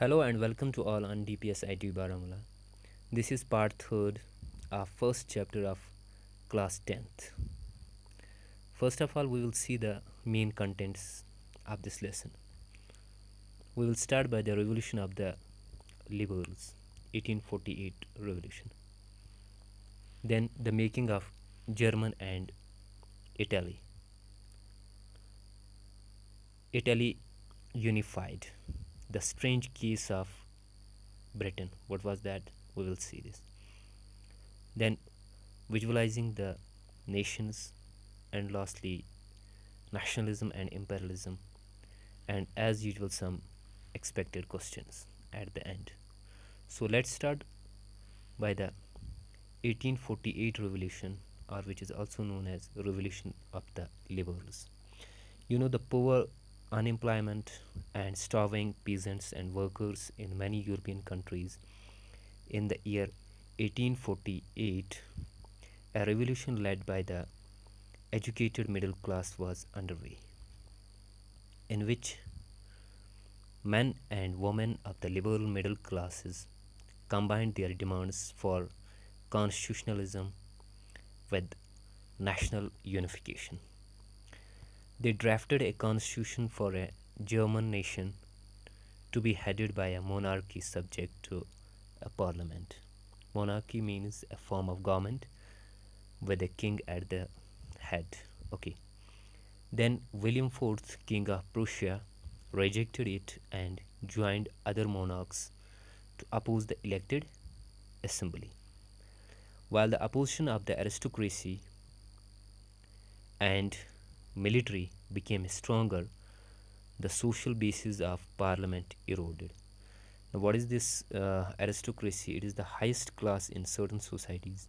Hello and welcome to all on DPS Baramulla. This is part 3rd of first chapter of class 10th. First of all, we will see the main contents of this lesson. We will start by the revolution of the liberals, 1848 revolution. Then the making of German and Italy. Italy unified. The strange case of Britain. What was that? We will see this. Then visualizing the nations, and lastly nationalism and imperialism, and as usual some expected questions at the end. So let's start by the 1848 revolution, or which is also known as revolution of the liberals. The poor, unemployment, and starving peasants and workers in many European countries in the year 1848, a revolution led by the educated middle class was underway, in which men and women of the liberal middle classes combined their demands for constitutionalism with national unification. They drafted a constitution for a German nation to be headed by a monarchy subject to a parliament. Monarchy means a form of government with a king at the head. Okay. Then William IV, King of Prussia, rejected it and joined other monarchs to oppose the elected assembly. While the opposition of the aristocracy and military became stronger, the social basis of parliament eroded. Now, what is this aristocracy? It is the highest class in certain societies,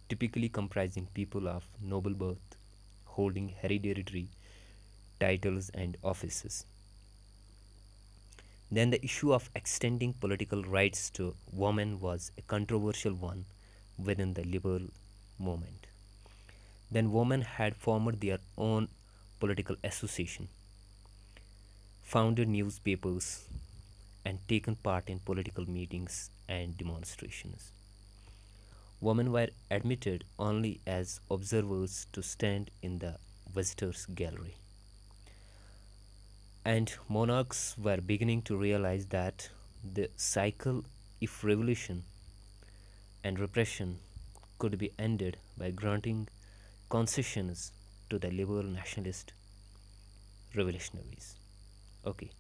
typically comprising people of noble birth, holding hereditary titles and offices. Then the issue of extending political rights to women was a controversial one within the liberal movement. Then women had formed their own political association, founded newspapers, and taken part in political meetings and demonstrations. Women were admitted only as observers to stand in the visitors' gallery. And monarchs were beginning to realize that the cycle of revolution and repression could be ended by granting concessions to the liberal nationalist revolutionaries. Okay,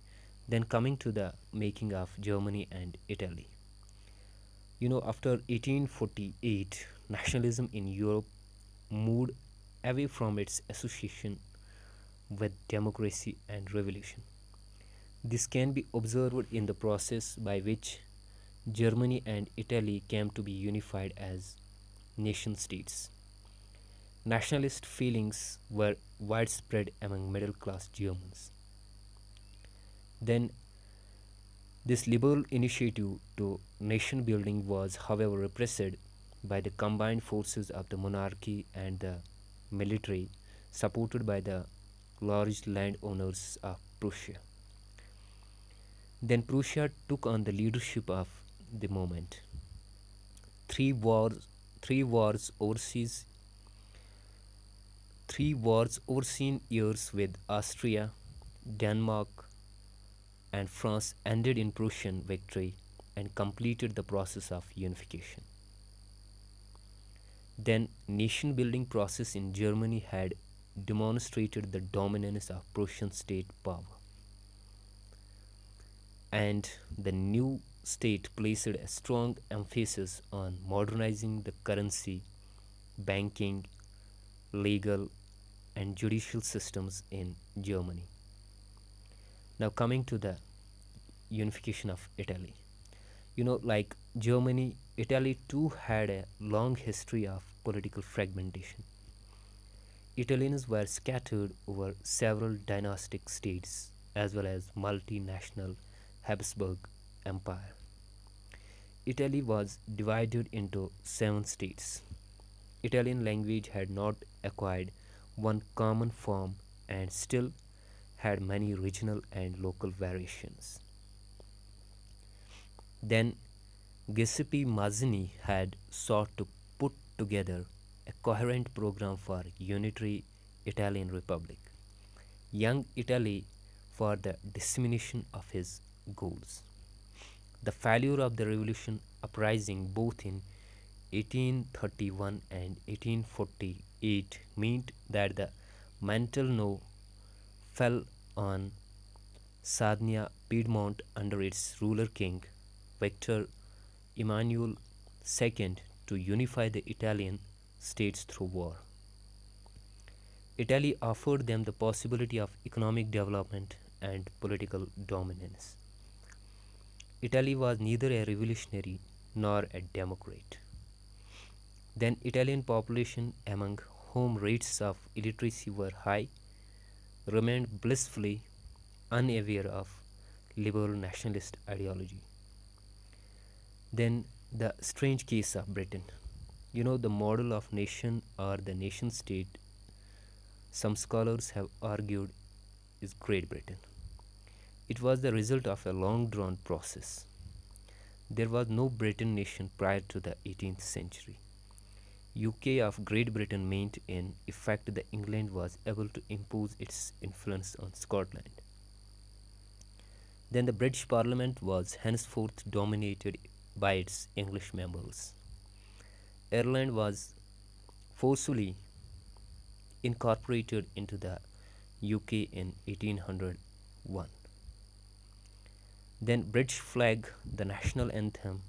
then coming to the making of Germany and Italy. After 1848, nationalism in Europe moved away from its association with democracy and revolution. This can be observed in the process by which Germany and Italy came to be unified as nation states. Nationalist feelings were widespread among middle class Germans. Then, this liberal initiative to nation building was, however, repressed by the combined forces of the monarchy and the military, supported by the large landowners of Prussia. Then Prussia took on the leadership of the movement. Three wars overseas, 3 wars overseen years with Austria, Denmark, and France ended in Prussian victory and completed the process of unification. Then nation building process in Germany had demonstrated the dominance of Prussian state power, and the new state placed a strong emphasis on modernizing the currency, banking, legal, and judicial systems in Germany. Now, coming to the unification of Italy. Like Germany, Italy too had a long history of political fragmentation. Italians were scattered over several dynastic states as well as multinational Habsburg Empire. Italy was divided into 7 states. Italian language had not acquired one common form and still had many regional and local variations. Then Giuseppe Mazzini had sought to put together a coherent program for unitary Italian Republic, young Italy, for the dissemination of his goals. The failure of the revolution uprising both in 1831 and 1848 meant that the mantle now fell on Sardinia Piedmont under its ruler king Victor Emmanuel II to unify the Italian states through war. Italy offered them the possibility of economic development and political dominance. Italy was neither a revolutionary nor a democrat. Then Italian population, among whom rates of illiteracy were high, remained blissfully unaware of liberal nationalist ideology. Then the strange case of Britain. The model of nation or the nation state, some scholars have argued, is Great Britain. It was the result of a long drawn process. There was no Britain nation prior to the 18th century. UK of Great Britain meant in effect that England was able to impose its influence on Scotland. Then the British Parliament was henceforth dominated by its English members. Ireland was forcefully incorporated into the UK in 1801. Then British flag, the national anthem,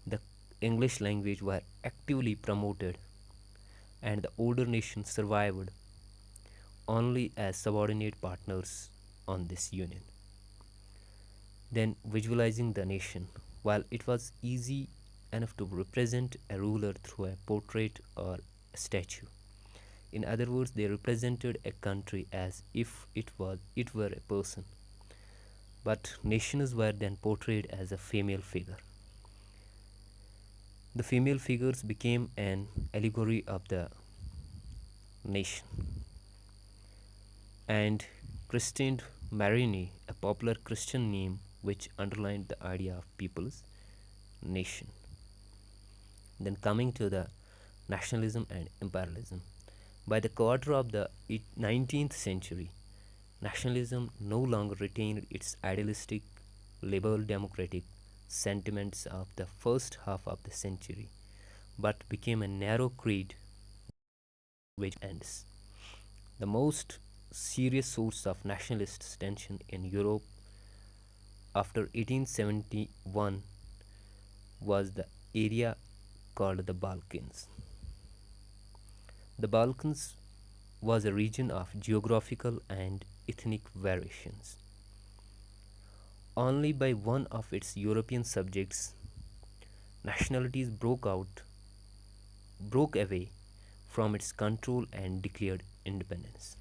the English language were actively promoted, and the older nations survived only as subordinate partners on this union. Then visualizing the nation. While it was easy enough to represent a ruler through a portrait or a statue, in other words, they represented a country as if it were a person. But nations were then portrayed as a female figure. The female figures became an allegory of the nation. And christened Marini, a popular Christian name which underlined the idea of people's nation. Then coming to the nationalism and imperialism. By the quarter of the 19th century, nationalism no longer retained its idealistic liberal democratic sentiments of the first half of the century, but became a narrow creed which ends. The most serious source of nationalist tension in Europe after 1871 was the area called the Balkans. The Balkans was a region of geographical and ethnic variations. Only by one of its European subjects, nationalities broke away from its control and declared independence.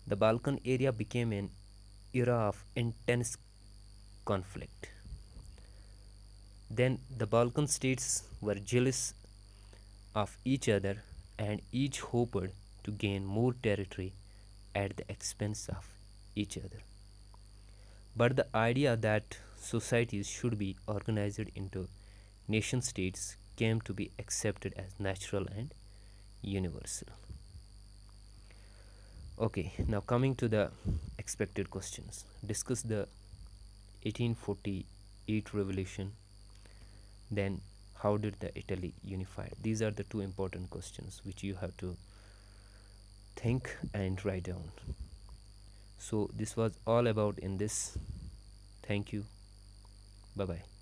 The Balkan area became an era of intense conflict. Then the Balkan states were jealous of each other and each hoped to gain more territory at the expense of each other. But the idea that societies should be organized into nation states came to be accepted as natural and universal. Okay, now coming to the expected questions. Discuss the 1848 revolution. Then how did the Italy unify? These are the two important questions which you have to think and write down. So this was all about in this. Thank you. Bye bye.